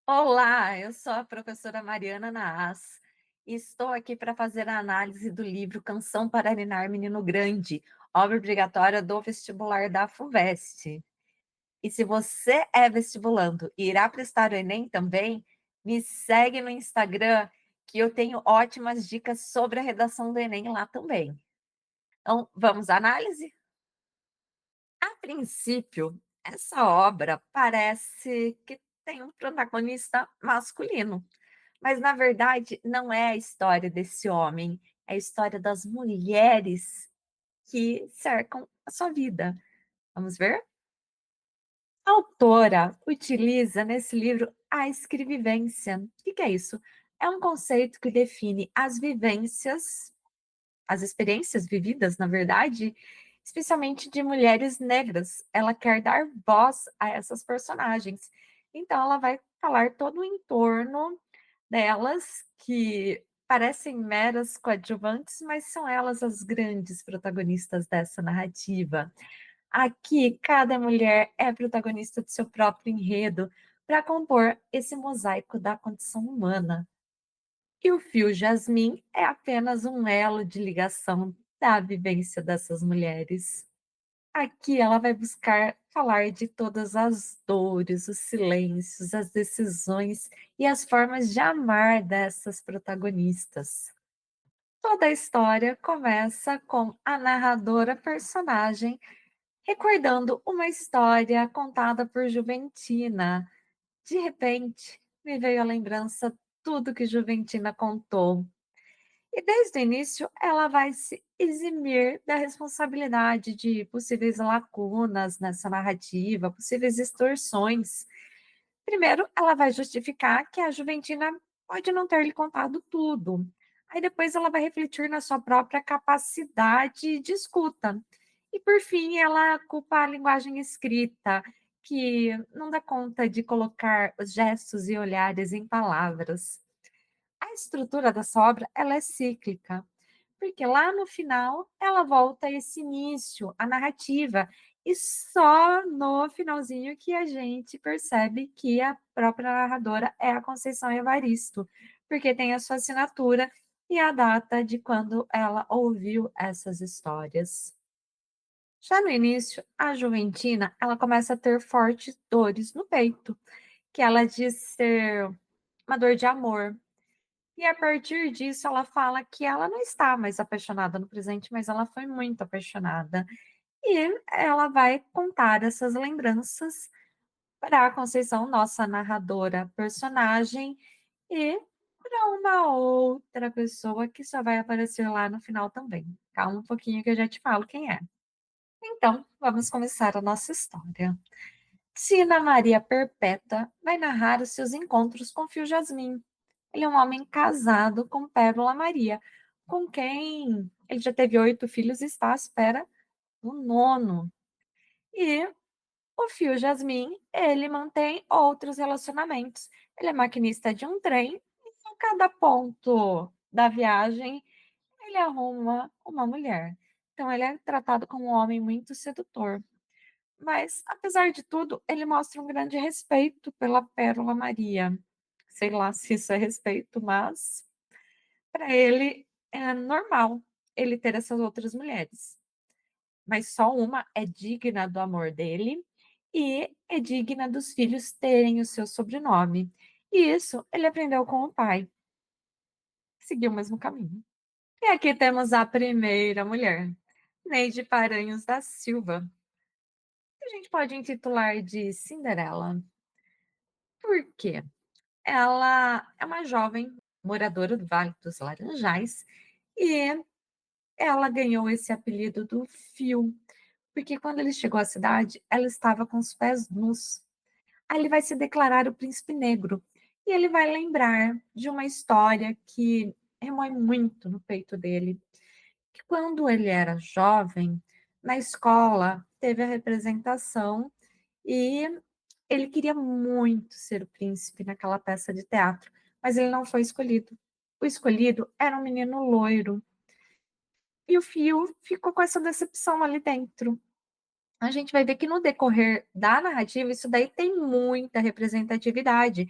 Olá, eu sou a professora Mariana Naas. E estou aqui para fazer a análise do livro Canção para Ninar Menino Grande, obra obrigatória do vestibular da FUVEST. E se você é vestibulando e irá prestar o Enem também, me segue no Instagram, que eu tenho ótimas dicas sobre a redação do Enem lá também. Então, vamos à análise? A princípio, essa obra parece que tem um protagonista masculino. Mas na verdade não é a história desse homem, é a história das mulheres que cercam a sua vida. Vamos ver? A autora utiliza nesse livro a escrevivência. O que é isso? É um conceito que define as vivências, as experiências vividas, na verdade, especialmente de mulheres negras. Ela quer dar voz a essas personagens. Então, ela vai falar todo o entorno delas, que parecem meras coadjuvantes, mas são elas as grandes protagonistas dessa narrativa. Aqui, cada mulher é protagonista do seu próprio enredo para compor esse mosaico da condição humana. E o fio Jasmim é apenas um elo de ligação da vivência dessas mulheres. Aqui ela vai buscar falar de todas as dores, os silêncios, as decisões e as formas de amar dessas protagonistas. Toda a história começa com a narradora personagem recordando uma história contada por Juventina. De repente, me veio à lembrança tudo que Juventina contou. E desde o início, ela vai se eximir da responsabilidade de possíveis lacunas nessa narrativa, possíveis distorções. Primeiro, ela vai justificar que a Juventina pode não ter lhe contado tudo. Aí depois ela vai refletir na sua própria capacidade de escuta. E por fim, ela culpa a linguagem escrita, que não dá conta de colocar os gestos e olhares em palavras. A estrutura dessa obra, ela é cíclica, porque lá no final ela volta a esse início, a narrativa, e só no finalzinho que a gente percebe que a própria narradora é a Conceição Evaristo, porque tem a sua assinatura e a data de quando ela ouviu essas histórias. Já no início, a Juventina, ela começa a ter fortes dores no peito, que ela diz ser uma dor de amor, e a partir disso, ela fala que ela não está mais apaixonada no presente, mas ela foi muito apaixonada. E ela vai contar essas lembranças para a Conceição, nossa narradora personagem, e para uma outra pessoa que só vai aparecer lá no final também. Calma um pouquinho que eu já te falo quem é. Então, vamos começar a nossa história. Tina Maria Perpétua vai narrar os seus encontros com Fio Jasmim. Ele é um homem casado com Pérola Maria, com quem ele já teve 8 filhos e está à espera do nono. E o Fio Jasmim, ele mantém outros relacionamentos. Ele é maquinista de um trem e em cada ponto da viagem ele arruma uma mulher. Então ele é tratado como um homem muito sedutor. Mas, apesar de tudo, ele mostra um grande respeito pela Pérola Maria. Sei lá se isso é respeito, mas para ele é normal ele ter essas outras mulheres, mas só uma é digna do amor dele e é digna dos filhos terem o seu sobrenome. E isso ele aprendeu com o pai, seguiu o mesmo caminho. E aqui temos a primeira mulher, Neide Paranhos da Silva, que a gente pode intitular de Cinderela. Por quê? Ela é uma jovem moradora do Vale dos Laranjais e ela ganhou esse apelido do Fio, porque quando ele chegou à cidade, ela estava com os pés nus. Aí ele vai se declarar o príncipe negro e ele vai lembrar de uma história que remói muito no peito dele, que quando ele era jovem, na escola, teve a representação e ele queria muito ser o príncipe naquela peça de teatro, mas ele não foi escolhido. O escolhido era um menino loiro. E o Fio ficou com essa decepção ali dentro. A gente vai ver que no decorrer da narrativa, isso daí tem muita representatividade,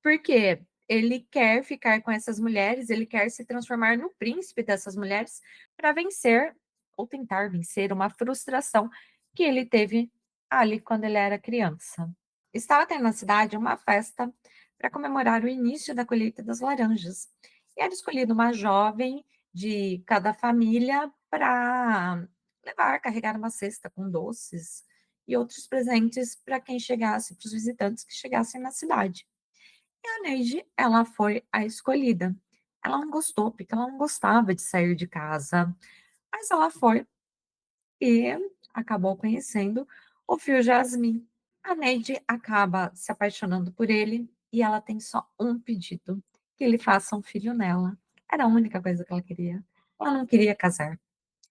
Porque ele quer ficar com essas mulheres, ele quer se transformar no príncipe dessas mulheres para vencer ou tentar vencer uma frustração que ele teve ali quando ele era criança. Estava tendo na cidade uma festa para comemorar o início da colheita das laranjas. E era escolhida uma jovem de cada família para levar, carregar uma cesta com doces e outros presentes para quem chegasse, para os visitantes que chegassem na cidade. E a Neide, ela foi a escolhida. Ela não gostou, porque ela não gostava de sair de casa, mas ela foi e acabou conhecendo o Fio Jasmim. A Neide acaba se apaixonando por ele e ela tem só um pedido: que ele faça um filho nela. Era a única coisa que ela queria. Ela não queria casar,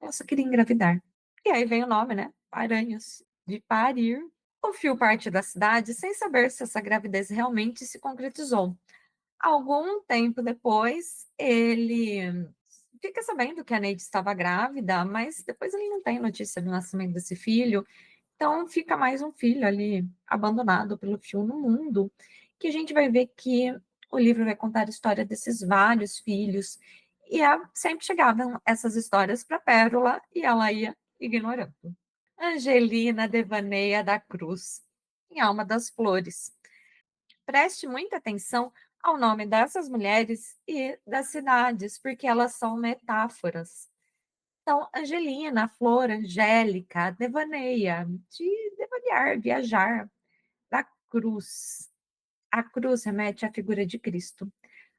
ela só queria engravidar. E aí vem o nome, né? Paranhos, de parir. O Fio parte da cidade sem saber se essa gravidez realmente se concretizou. Algum tempo depois, ele fica sabendo que a Neide estava grávida, mas depois ele não tem notícia do nascimento desse filho, então fica mais um filho ali abandonado pelo fio no mundo, que a gente vai ver que o livro vai contar a história desses vários filhos, e sempre chegavam essas histórias para Pérola e ela ia ignorando. Angelina Devaneia da Cruz, em Alma das Flores. Preste muita atenção ao nome dessas mulheres e das cidades, porque elas são metáforas. Então, Angelina, Flor, Angélica, devaneia, de devanear, viajar, da cruz. A cruz remete à figura de Cristo,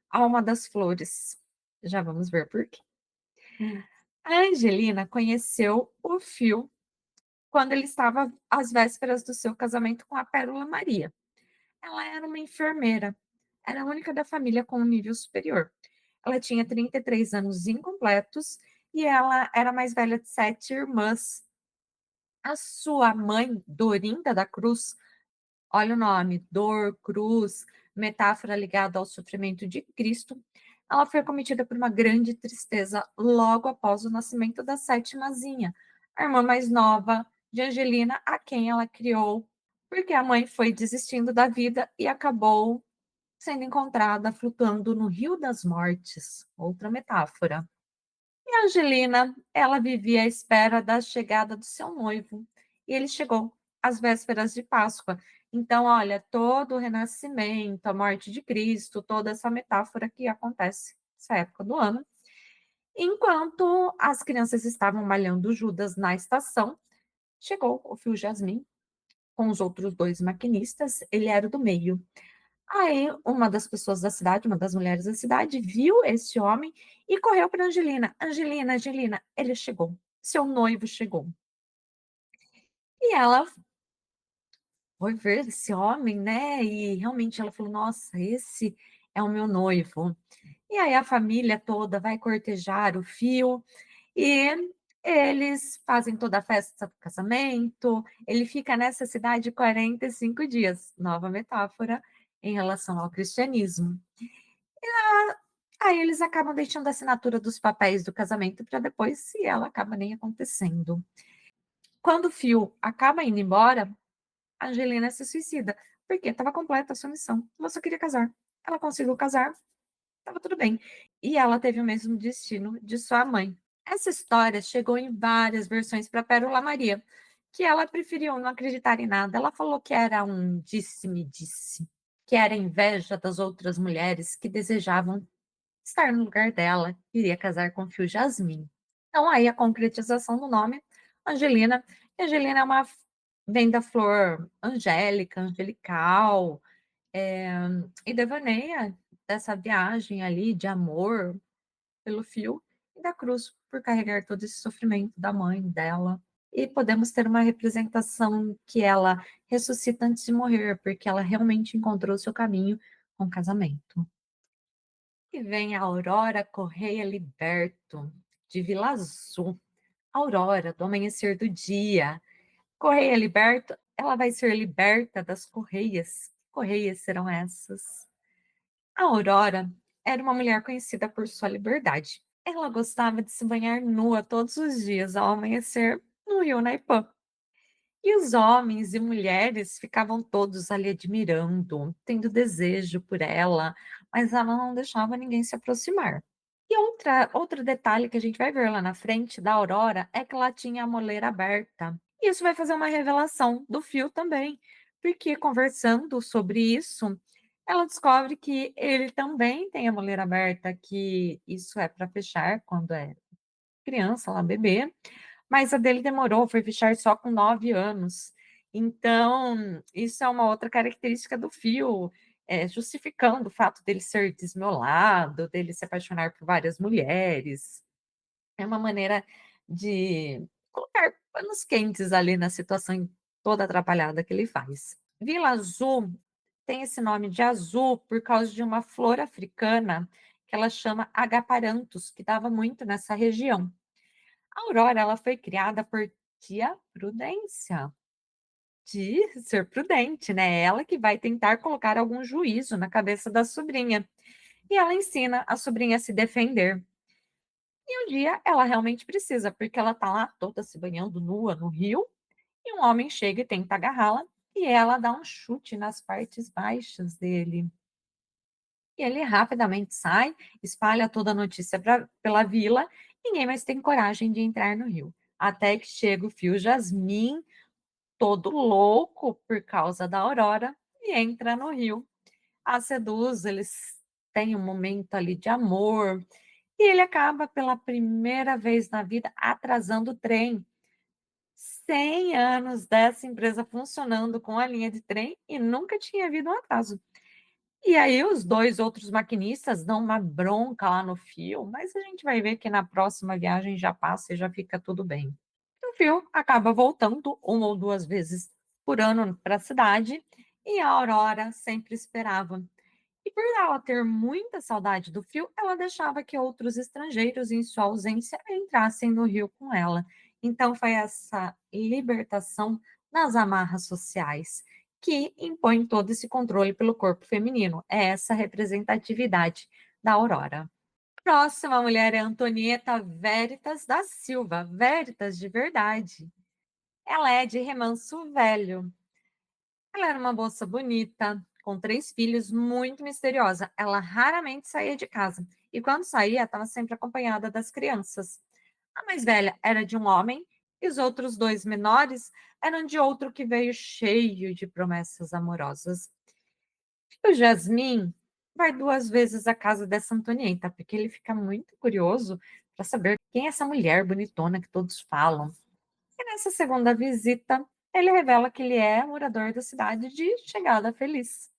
alma das flores. Já vamos ver por quê. A Angelina conheceu o Fio quando ele estava às vésperas do seu casamento com a Pérola Maria. Ela era uma enfermeira, era a única da família com um nível superior. Ela tinha 33 anos incompletos e ela era a mais velha de 7 irmãs. A sua mãe, Dorinda da Cruz, olha o nome, dor, cruz, metáfora ligada ao sofrimento de Cristo, ela foi acometida por uma grande tristeza logo após o nascimento da sétimazinha, a irmã mais nova de Angelina, a quem ela criou, porque a mãe foi desistindo da vida e acabou sendo encontrada flutuando no Rio das Mortes, outra metáfora. E a Angelina, ela vivia à espera da chegada do seu noivo, e ele chegou às vésperas de Páscoa. Então, olha, todo o renascimento, a morte de Cristo, toda essa metáfora que acontece nessa época do ano. Enquanto as crianças estavam malhando Judas na estação, chegou o fio Jasmim com os outros dois maquinistas, ele era o do meio. Aí, uma das pessoas da cidade, uma das mulheres da cidade, viu esse homem e correu para Angelina. Angelina, Angelina, ele chegou. Seu noivo chegou. E ela foi ver esse homem, né? E realmente ela falou: Nossa, esse é o meu noivo. E aí a família toda vai cortejar o fio e eles fazem toda a festa do casamento. Ele fica nessa cidade 45 dias. Nova metáfora em relação ao cristianismo. Aí eles acabam deixando a assinatura dos papéis do casamento para depois, e ela acaba nem acontecendo. Quando o Phil acaba indo embora, a Angelina se suicida, porque estava completa a sua missão. Ela só queria casar. Ela conseguiu casar, estava tudo bem. E ela teve o mesmo destino de sua mãe. Essa história chegou em várias versões para Pérola Maria, que ela preferiu não acreditar em nada. Ela falou que era um disse-me-disse, que era inveja das outras mulheres que desejavam estar no lugar dela, iria casar com Fio Jasmim. Então, aí a concretização do nome, Angelina. E Angelina é uma vem da flor angélica, angelical, e devaneia dessa viagem ali de amor pelo Fio e da cruz por carregar todo esse sofrimento da mãe dela. E podemos ter uma representação que ela ressuscita antes de morrer, porque ela realmente encontrou seu caminho com o casamento. E vem a Aurora Correia Liberto, de Vila Azul. Aurora, do amanhecer do dia. Correia Liberto, ela vai ser liberta das correias. Que correias serão essas? A Aurora era uma mulher conhecida por sua liberdade. Ela gostava de se banhar nua todos os dias ao amanhecer no rio Naipã. E os homens e mulheres ficavam todos ali admirando, tendo desejo por ela, mas ela não deixava ninguém se aproximar. E outro detalhe que a gente vai ver lá na frente da Aurora é que ela tinha a moleira aberta. Isso vai fazer uma revelação do fio também, porque conversando sobre isso, ela descobre que ele também tem a moleira aberta, que isso é para fechar quando é criança, lá bebê, mas a dele demorou, foi fechar só com 9 anos. Então, isso é uma outra característica do fio, justificando o fato dele ser desmiolado, dele se apaixonar por várias mulheres. É uma maneira de colocar panos quentes ali na situação toda atrapalhada que ele faz. Vila Azul tem esse nome de azul por causa de uma flor africana que ela chama agaparanthus, que dava muito nessa região. A Aurora, ela foi criada por tia Prudência, de ser prudente, né? Ela que vai tentar colocar algum juízo na cabeça da sobrinha. E ela ensina a sobrinha a se defender. E um dia ela realmente precisa, porque ela tá lá toda se banhando nua no rio, e um homem chega e tenta agarrá-la, e ela dá um chute nas partes baixas dele. E ele rapidamente sai, espalha toda a notícia pela vila, ninguém mais tem coragem de entrar no rio. Até que chega o fio Jasmim, todo louco por causa da Aurora, e entra no rio. A seduz, eles têm um momento ali de amor, e ele acaba pela primeira vez na vida atrasando o trem. 100 anos dessa empresa funcionando com a linha de trem e nunca tinha havido um atraso. E aí os 2 outros maquinistas dão uma bronca lá no fio, mas a gente vai ver que na próxima viagem já passa e já fica tudo bem. O fio acaba voltando 1 ou 2 vezes por ano para a cidade, e a Aurora sempre esperava. E por ela ter muita saudade do fio, ela deixava que outros estrangeiros, em sua ausência, entrassem no rio com ela. Então foi essa libertação das amarras sociais que impõe todo esse controle pelo corpo feminino. É essa representatividade da Aurora. Próxima mulher é Antonieta Veritas da Silva, Veritas de verdade. Ela é de Remanso Velho. Ela era uma moça bonita, com 3 filhos, muito misteriosa. Ela raramente saía de casa e quando saía, estava sempre acompanhada das crianças. A mais velha era de um homem e os outros 2 menores eram de outro que veio cheio de promessas amorosas. O Jasmin vai 2 vezes à casa dessa Antonieta, porque ele fica muito curioso para saber quem é essa mulher bonitona que todos falam. E nessa segunda visita, ele revela que ele é morador da cidade de Chegada Feliz.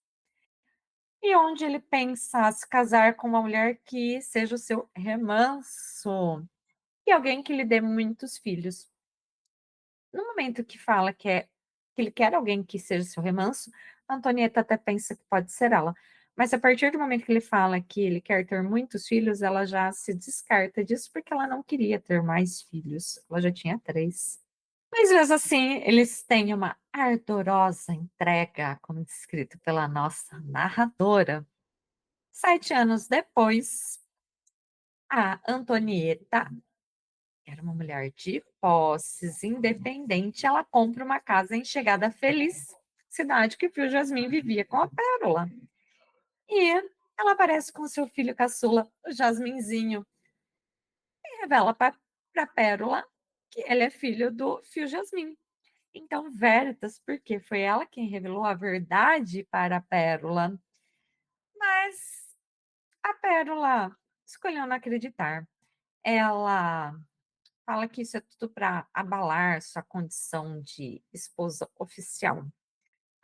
E onde ele pensa se casar com uma mulher que seja o seu remanso e alguém que lhe dê muitos filhos. No momento que fala que ele quer alguém que seja seu remanso, a Antonieta até pensa que pode ser ela. Mas a partir do momento que ele fala que ele quer ter muitos filhos, ela já se descarta disso porque ela não queria ter mais filhos. Ela já tinha 3. Mas mesmo assim, eles têm uma ardorosa entrega, como descrito pela nossa narradora. 7 anos depois, a Antonieta, que era uma mulher de posses, independente, ela compra uma casa em Chegada Feliz, cidade que o Fio Jasmin vivia com a Pérola. E ela aparece com seu filho caçula, o Jasminzinho, e revela para a Pérola que ele é filho do Fio Jasmin. Então, Veritas, porque foi ela quem revelou a verdade para a Pérola, mas a Pérola escolheu não acreditar. Ela fala que isso é tudo para abalar sua condição de esposa oficial.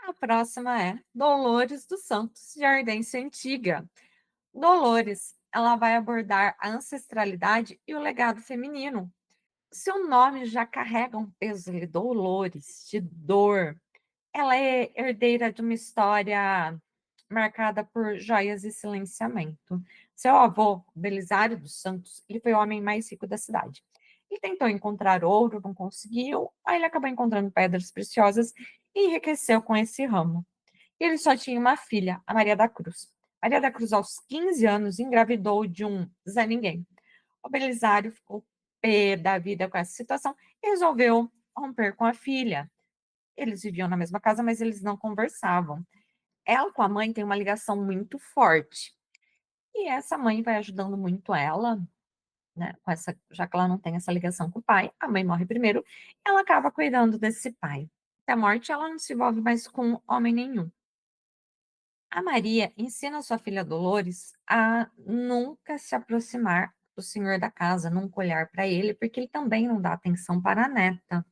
A próxima é Dolores dos Santos, de Ardência Antiga. Dolores, ela vai abordar a ancestralidade e o legado feminino. Seu nome já carrega um peso de Dolores, de dor. Ela é herdeira de uma história marcada por joias e silenciamento. Seu avô, Belisário dos Santos, ele foi o homem mais rico da cidade. Ele tentou encontrar ouro, não conseguiu, aí ele acabou encontrando pedras preciosas e enriqueceu com esse ramo. E ele só tinha uma filha, a Maria da Cruz. Maria da Cruz, aos 15 anos, engravidou de um Zé Ninguém. O Belisário ficou pé da vida com essa situação e resolveu romper com a filha. eles viviam na mesma casa, mas eles não conversavam. Ela com a mãe tem uma ligação muito forte, e essa mãe vai ajudando muito ela, né, com essa já que ela não tem essa ligação com o pai, a mãe morre primeiro, ela acaba cuidando desse pai. Até a morte ela não se envolve mais com homem nenhum. A Maria ensina sua filha Dolores a nunca se aproximar do senhor da casa, nunca olhar para ele, porque ele também não dá atenção para a neta.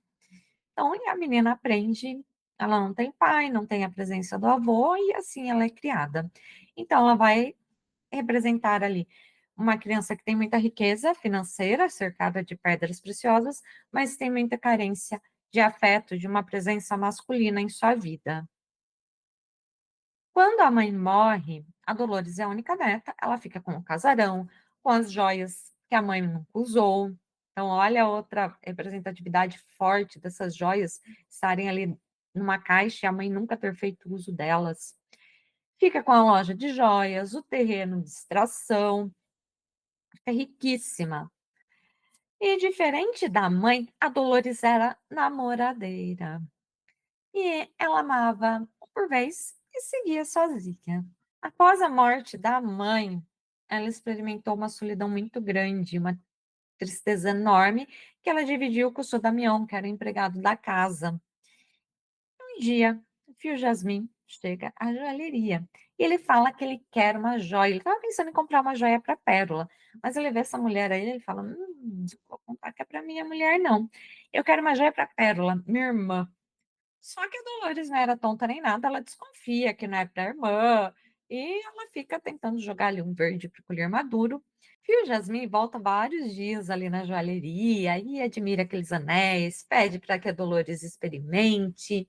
Então, e a menina aprende, ela não tem pai, não tem a presença do avô e assim ela é criada. Então, ela vai representar ali uma criança que tem muita riqueza financeira, cercada de pedras preciosas, mas tem muita carência de afeto, de uma presença masculina em sua vida. Quando a mãe morre, a Dolores é a única neta, ela fica com o casarão, com as joias que a mãe nunca usou. Então, olha outra representatividade forte dessas joias estarem ali numa caixa e a mãe nunca ter feito uso delas. Fica com a loja de joias, o terreno de extração, fica riquíssima. E diferente da mãe, a Dolores era namoradeira. E ela amava um por vez e seguia sozinha. Após a morte da mãe, ela experimentou uma solidão muito grande, uma tristeza enorme, que ela dividiu com o seu Damião, que era empregado da casa. Um dia, o Fio Jasmim chega à joalheria e ele fala que ele quer uma joia. Ele estava pensando em comprar uma joia para Pérola, mas ele vê essa mulher aí, ele fala: não vou comprar que é para minha mulher, não. Eu quero uma joia para Pérola, minha irmã. Só que a Dolores não era tonta nem nada, ela desconfia que não é para a irmã, e ela fica tentando jogar ali um verde para o colher maduro. Fio Jasmim volta vários dias ali na joalheria e admira aqueles anéis, pede para que a Dolores experimente,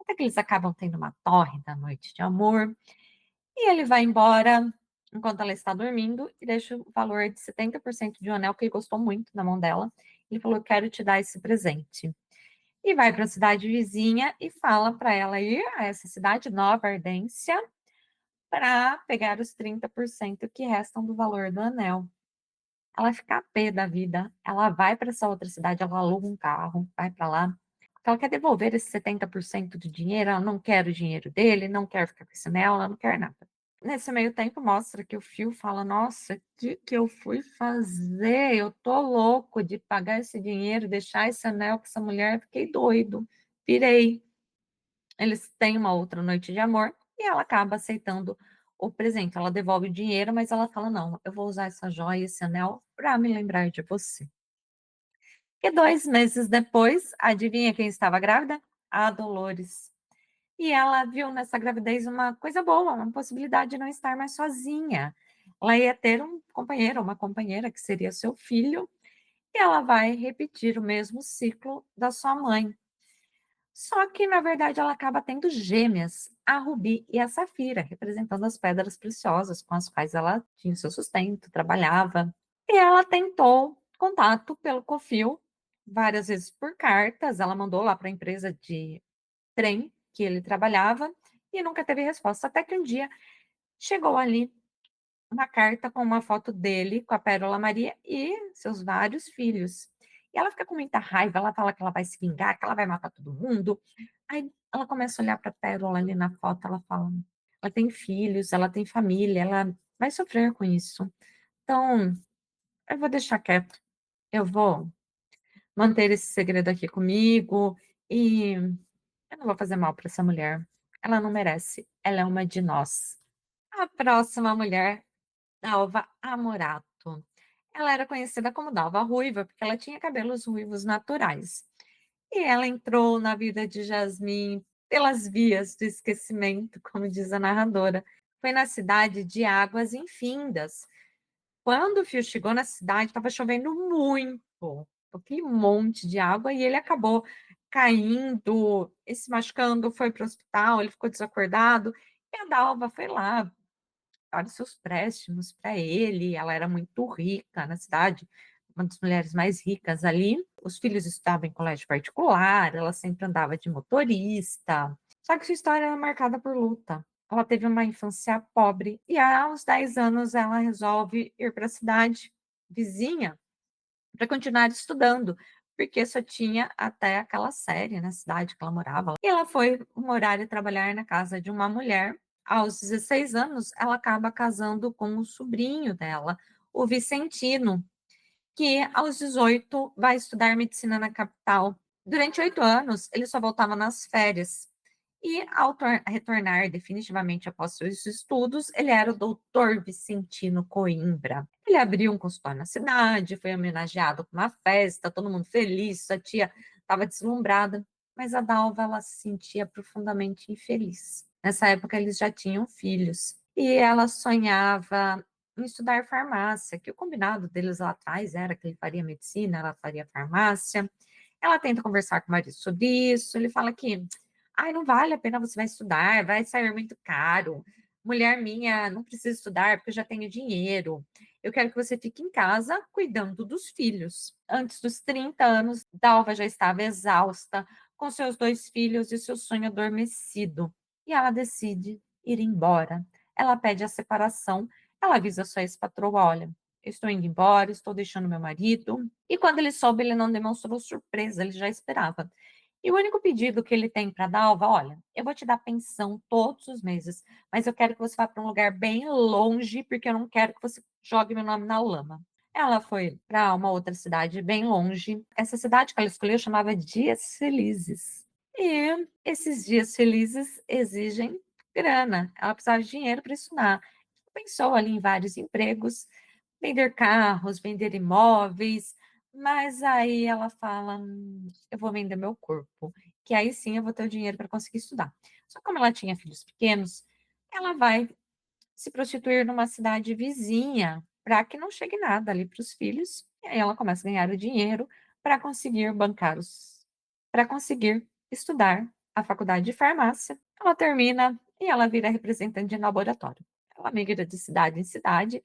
até que eles acabam tendo uma tórrida noite de amor, e ele vai embora enquanto ela está dormindo e deixa o valor de 70% de um anel que ele gostou muito na mão dela. Ele falou: quero te dar esse presente. E vai para a cidade vizinha e fala para ela ir a essa cidade, Nova Ardência, para pegar os 30% que restam do valor do anel. Ela fica a pé da vida, ela vai para essa outra cidade, ela aluga um carro, vai para lá, porque ela quer devolver esse 70% do dinheiro, ela não quer o dinheiro dele, não quer ficar com esse anel, ela não quer nada. Nesse meio tempo mostra que o Fio fala: nossa, o que eu fui fazer? Eu tô louco de pagar esse dinheiro, deixar esse anel com essa mulher, fiquei doido, pirei. Eles têm uma outra noite de amor e ela acaba aceitando o presente. Ela devolve o dinheiro, mas ela fala: não, eu vou usar essa joia, esse anel, para me lembrar de você. E 2 meses depois, adivinha quem estava grávida? A Dolores. E ela viu nessa gravidez uma coisa boa, uma possibilidade de não estar mais sozinha. Ela ia ter um companheiro, uma companheira que seria seu filho, e ela vai repetir o mesmo ciclo da sua mãe. Só que, na verdade, ela acaba tendo gêmeas, a Rubi e a Safira, representando as pedras preciosas com as quais ela tinha seu sustento, trabalhava. E ela tentou contato pelo Cofil, várias vezes por cartas, ela mandou lá para a empresa de trem que ele trabalhava e nunca teve resposta, até que um dia chegou ali uma carta com uma foto dele, com a Pérola Maria e seus vários filhos. E ela fica com muita raiva, ela fala que ela vai se vingar, que ela vai matar todo mundo. Aí ela começa a olhar para a Pérola ali na foto, ela fala: ela tem filhos, ela tem família, ela vai sofrer com isso. Então, eu vou deixar quieto, eu vou manter esse segredo aqui comigo e eu não vou fazer mal para essa mulher. Ela não merece, ela é uma de nós. A próxima mulher, Dalva Amorato. Ela era conhecida como Dalva Ruiva, porque ela tinha cabelos ruivos naturais. E ela entrou na vida de Jasmim pelas vias do esquecimento, como diz a narradora. Foi na cidade de Águas Infindas. Quando o Fio chegou na cidade, estava chovendo muito, aquele monte de água, e ele acabou caindo e se machucando, foi para o hospital, ele ficou desacordado, e a Dalva foi lá dar os seus préstimos para ele, ela era muito rica na cidade, uma das mulheres mais ricas ali. Os filhos estudavam em colégio particular, ela sempre andava de motorista. Só que sua história era marcada por luta. Ela teve uma infância pobre e aos 10 anos ela resolve ir para a cidade vizinha para continuar estudando, porque só tinha até aquela série na cidade que ela morava. E ela foi morar e trabalhar na casa de uma mulher. Aos 16 anos, ela acaba casando com o sobrinho dela, o Vicentino, que aos 18 vai estudar medicina na capital. Durante 8 anos, ele só voltava nas férias. E ao retornar definitivamente após seus estudos, ele era o doutor Vicentino Coimbra. Ele abriu um consultório na cidade, foi homenageado com uma festa, todo mundo feliz, sua tia estava deslumbrada, mas a Dalva ela se sentia profundamente infeliz. Nessa época eles já tinham filhos e ela sonhava em estudar farmácia, que o combinado deles lá atrás era que ele faria medicina, ela faria farmácia. Ela tenta conversar com o marido sobre isso, ele fala que ai, não vale a pena você vai estudar, vai sair muito caro. Mulher minha não precisa estudar porque eu já tenho dinheiro. Eu quero que você fique em casa cuidando dos filhos. Antes dos 30 anos, Dalva já estava exausta, com seus 2 filhos e seu sonho adormecido. E ela decide ir embora. Ela pede a separação, ela avisa sua ex-patroa, olha, eu estou indo embora, estou deixando meu marido. E quando ele soube, ele não demonstrou surpresa, ele já esperava. E o único pedido que ele tem para Dalva, olha, eu vou te dar pensão todos os meses, mas eu quero que você vá para um lugar bem longe, porque eu não quero que você jogue meu nome na lama. Ela foi para uma outra cidade bem longe. Essa cidade que ela escolheu chamava Dias Felizes. E esses dias felizes exigem grana. Ela precisava de dinheiro para estudar. Pensou ali em vários empregos, vender carros, vender imóveis, mas aí ela fala: eu vou vender meu corpo, que aí sim eu vou ter o dinheiro para conseguir estudar". Só que como ela tinha filhos pequenos, ela vai se prostituir numa cidade vizinha, para que não chegue nada ali para os filhos, e aí ela começa a ganhar o dinheiro para conseguir bancar os para conseguir estudar a faculdade de farmácia. Ela termina e ela vira representante de laboratório. Ela migra de cidade em cidade,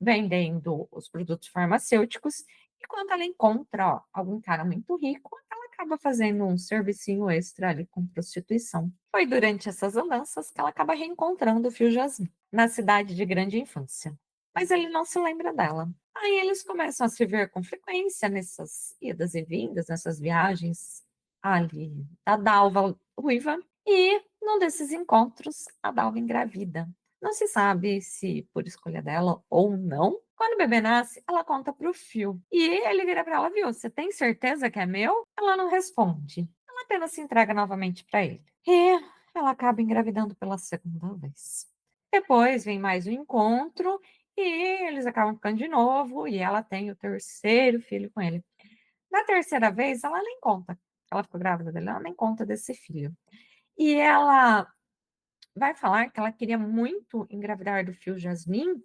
vendendo os produtos farmacêuticos, e quando ela encontra, algum cara muito rico, ela acaba fazendo um servicinho extra ali com prostituição. Foi durante essas andanças que ela acaba reencontrando o Fio Jasmin na cidade de grande infância. Mas ele não se lembra dela. Aí eles começam a se ver com frequência nessas idas e vindas, nessas viagens ali da Dalva ruiva. E num desses encontros, a Dalva engravida. Não se sabe se por escolha dela ou não. Quando o bebê nasce, ela conta para o Fio. E ele vira para ela, viu? Você tem certeza que é meu? Ela não responde. Ela apenas se entrega novamente para ele. E ela acaba engravidando pela segunda vez. Depois vem mais um encontro e eles acabam ficando de novo e ela tem o terceiro filho com ele. Na terceira vez, ela nem conta. Ela ficou grávida dele, ela nem conta desse filho. E ela vai falar que ela queria muito engravidar do Fio Jasmin,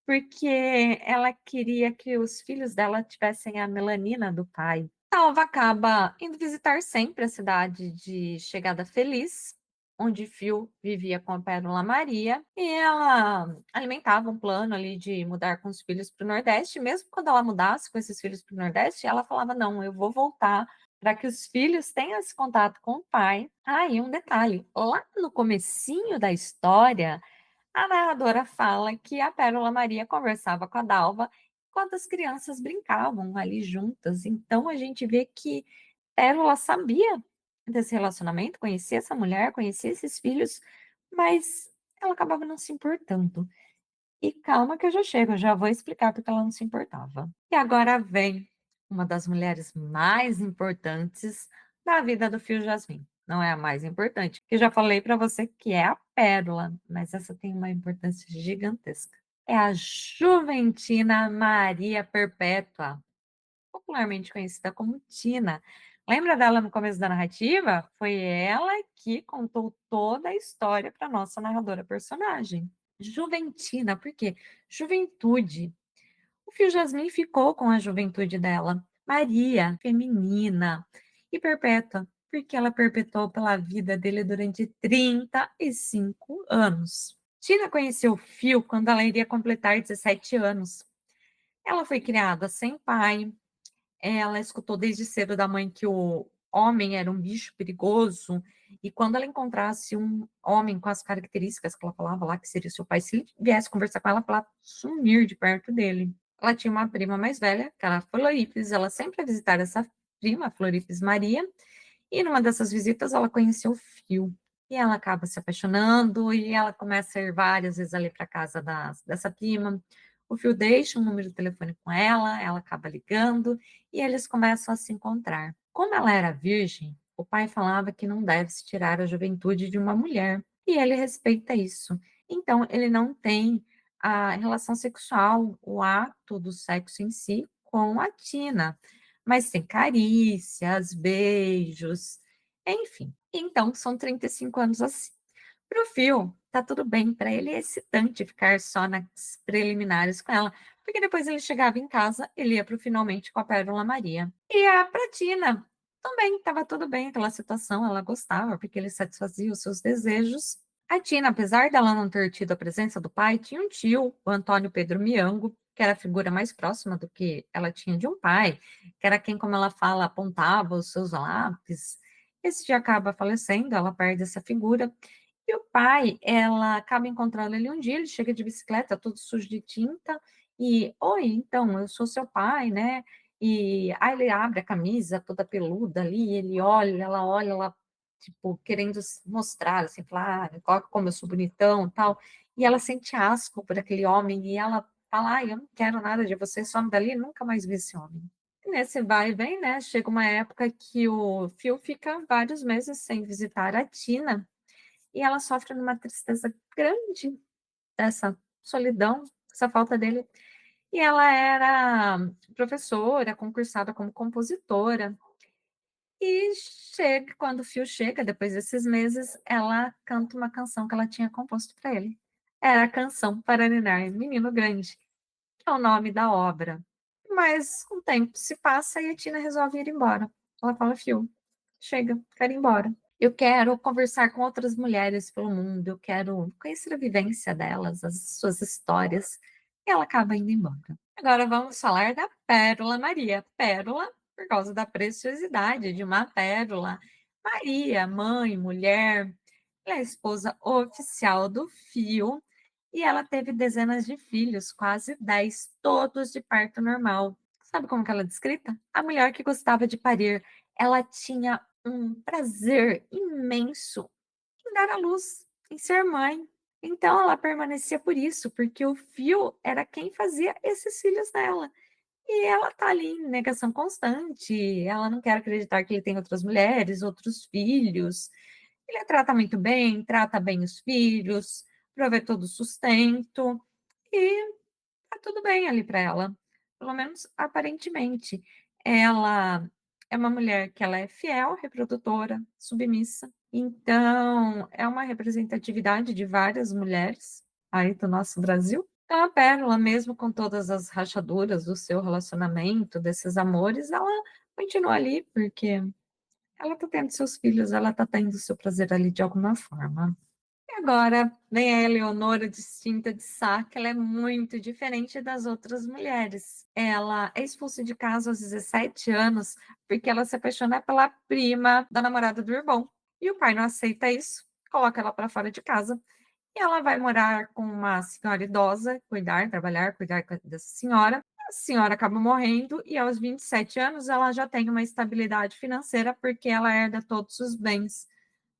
porque ela queria que os filhos dela tivessem a melanina do pai. Talva acaba indo visitar sempre a cidade de Chegada Feliz, onde Phil vivia com a Pérola Maria, e ela alimentava um plano ali de mudar com os filhos para o Nordeste. Mesmo quando ela mudasse com esses filhos para o Nordeste, ela falava: não, eu vou voltar para que os filhos tenham esse contato com o pai. Ah, e um detalhe, lá no comecinho da história, a narradora fala que a Pérola Maria conversava com a Dalva enquanto as crianças brincavam ali juntas. Então a gente vê que Pérola sabia desse relacionamento, conhecia essa mulher, conhecia esses filhos, mas ela acabava não se importando. E calma que eu já chego, eu já vou explicar porque ela não se importava. E agora vem uma das mulheres mais importantes da vida do Fio Jasmin. Não é a mais importante, que eu já falei para você que é a Pérola, mas essa tem uma importância gigantesca. É a Juventina Maria Perpétua, popularmente conhecida como Tina. Lembra dela no começo da narrativa? Foi ela que contou toda a história para nossa narradora personagem. Juventina, por quê? Juventude. O Fio Jasmin ficou com a juventude dela. Maria, feminina e perpétua, porque ela perpetuou pela vida dele durante 35 anos. Tina conheceu o Fio quando ela iria completar 17 anos. Ela foi criada sem pai, ela escutou desde cedo da mãe que o homem era um bicho perigoso, e quando ela encontrasse um homem com as características que ela falava lá, que seria seu pai, se ele viesse conversar com ela, para ela sumir de perto dele. Ela tinha uma prima mais velha, que era Floripes, ela sempre ia visitar essa prima, Floripes Maria, e numa dessas visitas ela conheceu o Fio. E ela acaba se apaixonando e ela começa a ir várias vezes ali para casa dessa prima. O Fio deixa um número de telefone com ela acaba ligando e eles começam a se encontrar. Como ela era virgem, o pai falava que não deve se tirar a juventude de uma mulher, e ele respeita isso. Então, ele não tem a relação sexual, o ato do sexo em si, com a Tina, mas tem carícias, beijos, enfim. Então, são 35 anos assim. Para o Phil, tá tudo bem, para ele é excitante ficar só nas preliminares com ela, porque depois ele chegava em casa, ele ia para o finalmente com a Pérola Maria. E a Pratina também estava tudo bem aquela situação, ela gostava, porque ele satisfazia os seus desejos. A Tina, apesar dela não ter tido a presença do pai, tinha um tio, o Antônio Pedro Miango, que era a figura mais próxima do que ela tinha de um pai, que era quem, como ela fala, apontava os seus lápis. Esse dia acaba falecendo, ela perde essa figura. E o pai, ela acaba encontrando ele um dia, ele chega de bicicleta, todo sujo de tinta, e, oi, então, eu sou seu pai, né? E aí ele abre a camisa toda peluda ali, ele olha, ela, tipo, querendo mostrar, assim, falar, ah, olha como eu sou bonitão e tal. E ela sente asco por aquele homem, e ela fala, ai, eu não quero nada de você, some dali, nunca mais vi esse homem. E nesse vai e vem, né? Chega uma época que o Phil fica vários meses sem visitar a Tina, e ela sofre numa tristeza grande dessa solidão, essa falta dele. E ela era professora, concursada como compositora. E chega, quando o Phil chega, depois desses meses, ela canta uma canção que ela tinha composto para ele. Era a canção para ninar Menino Grande, que é o nome da obra. Mas um tempo se passa e a Tina resolve ir embora. Ela fala, Phil, chega, quero ir embora. Eu quero conversar com outras mulheres pelo mundo, eu quero conhecer a vivência delas, as suas histórias. E ela acaba indo embora. Agora vamos falar da Pérola Maria. Pérola, por causa da preciosidade de uma pérola. Maria, mãe, mulher, ela é a esposa oficial do Fio e ela teve dezenas de filhos, quase 10, todos de parto normal. Sabe como que ela é descrita? A mulher que gostava de parir. Ela tinha um prazer imenso em dar à luz, em ser mãe. Então ela permanecia por isso, porque o Fio era quem fazia esses filhos dela. E ela tá ali em negação constante, ela não quer acreditar que ele tem outras mulheres, outros filhos. Ele a trata muito bem, trata bem os filhos, provê todo o sustento e tá tudo bem ali para ela, pelo menos aparentemente. Ela é uma mulher que ela é fiel, reprodutora, submissa, então é uma representatividade de várias mulheres aí do nosso Brasil. Então a Pérola, mesmo com todas as rachaduras do seu relacionamento, desses amores, ela continua ali porque ela tá tendo seus filhos, ela tá tendo seu prazer ali de alguma forma. E agora vem a Eleonora distinta de Sá, que ela é muito diferente das outras mulheres. Ela é expulsa de casa aos 17 anos porque ela se apaixona pela prima da namorada do irmão. E o pai não aceita isso, coloca ela para fora de casa. E ela vai morar com uma senhora idosa, cuidar dessa senhora. A senhora acaba morrendo e aos 27 anos ela já tem uma estabilidade financeira porque ela herda todos os bens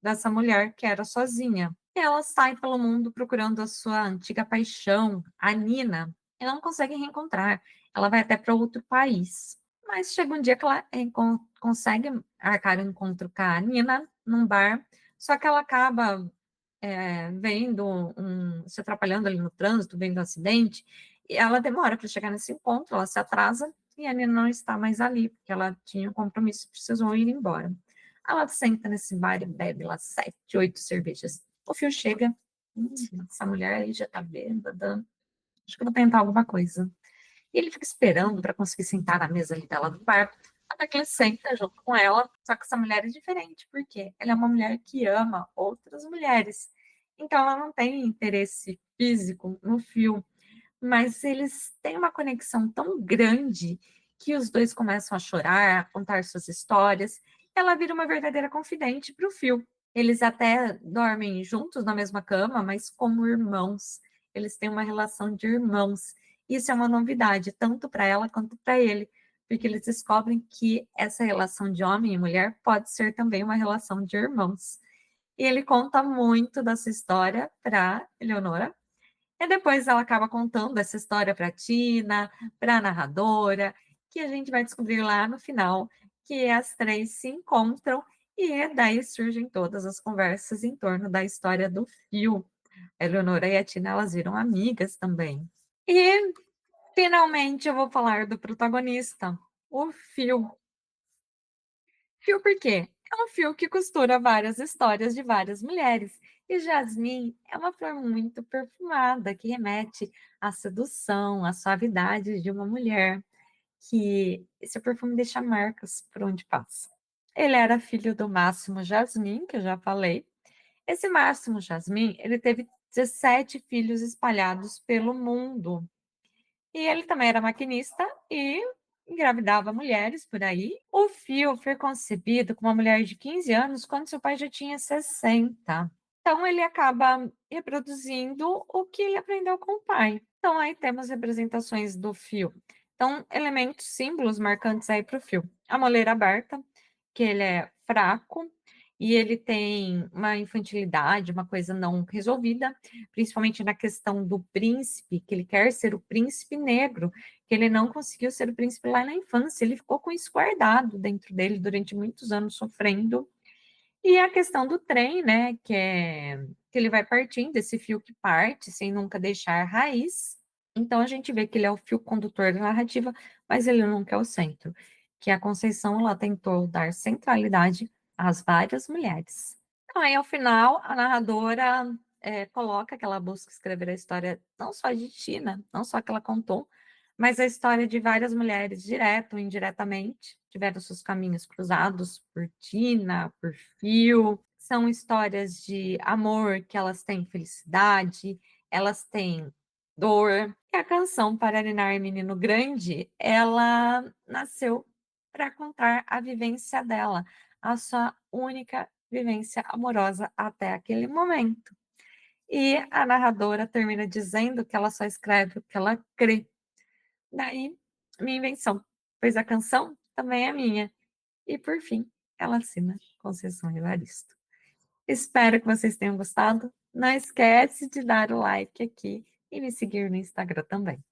dessa mulher que era sozinha. E ela sai pelo mundo procurando a sua antiga paixão, a Nina. E não consegue reencontrar. Ela vai até para outro país. Mas chega um dia que ela consegue arcar um encontro com a Nina num bar, só que ela acaba vendo se atrapalhando ali no trânsito, vendo um acidente, e ela demora para chegar nesse encontro, ela se atrasa e a Nina não está mais ali, porque ela tinha um compromisso, precisou ir embora. Ela senta nesse bar e bebe lá 7, 8 cervejas. O Fio chega, essa mulher aí já tá bêbada, acho que eu vou tentar alguma coisa. E ele fica esperando para conseguir sentar na mesa ali dela do bar, até que ele senta junto com ela, só que essa mulher é diferente, porque ela é uma mulher que ama outras mulheres. Então ela não tem interesse físico no Fio, mas eles têm uma conexão tão grande que os dois começam a chorar, a contar suas histórias. Ela vira uma verdadeira confidente para o Phil. Eles até dormem juntos na mesma cama, mas como irmãos. Eles têm uma relação de irmãos. Isso é uma novidade, tanto para ela quanto para ele, porque eles descobrem que essa relação de homem e mulher pode ser também uma relação de irmãos. E ele conta muito dessa história para Eleonora, e depois ela acaba contando essa história para Tina, para a narradora, que a gente vai descobrir lá no final que as três se encontram e daí surgem todas as conversas em torno da história do Fio. A Eleonora e a Tina, elas viram amigas também. E finalmente eu vou falar do protagonista, o Fio. Fio por quê? É um fio que costura várias histórias de várias mulheres. E jasmim é uma flor muito perfumada que remete à sedução, à suavidade de uma mulher, que esse perfume deixa marcas por onde passa. Ele era filho do Máximo Jasmin, que eu já falei. Esse Máximo Jasmin, ele teve 17 filhos espalhados pelo mundo. E ele também era maquinista e engravidava mulheres por aí. O Fio foi concebido com uma mulher de 15 anos quando seu pai já tinha 60. Então ele acaba reproduzindo o que ele aprendeu com o pai. Então aí temos representações do Fio. Então, elementos, símbolos marcantes aí para o Fio. A moleira aberta, que ele é fraco e ele tem uma infantilidade, uma coisa não resolvida, principalmente na questão do príncipe, que ele quer ser o príncipe negro, que ele não conseguiu ser o príncipe lá na infância, ele ficou com isso guardado dentro dele durante muitos anos sofrendo. E a questão do trem, né, que ele vai partindo, esse fio que parte sem nunca deixar raiz. Então a gente vê que ele é o fio condutor da narrativa, mas ele nunca é o centro. Que a Conceição ela tentou dar centralidade às várias mulheres. Então, aí, ao final, a narradora coloca que ela busca escrever a história não só de Tina, não só que ela contou, mas a história de várias mulheres, direto ou indiretamente, tiveram seus caminhos cruzados por Tina, por Fio. São histórias de amor, que elas têm felicidade, elas têm dor. E a canção Para Ninar Menino Grande, ela nasceu para contar a vivência dela, a sua única vivência amorosa até aquele momento. E a narradora termina dizendo que ela só escreve o que ela crê. Daí, minha invenção, pois a canção também é minha. E por fim, ela assina Conceição Evaristo. Espero que vocês tenham gostado. Não esquece de dar o like aqui e me seguir no Instagram também.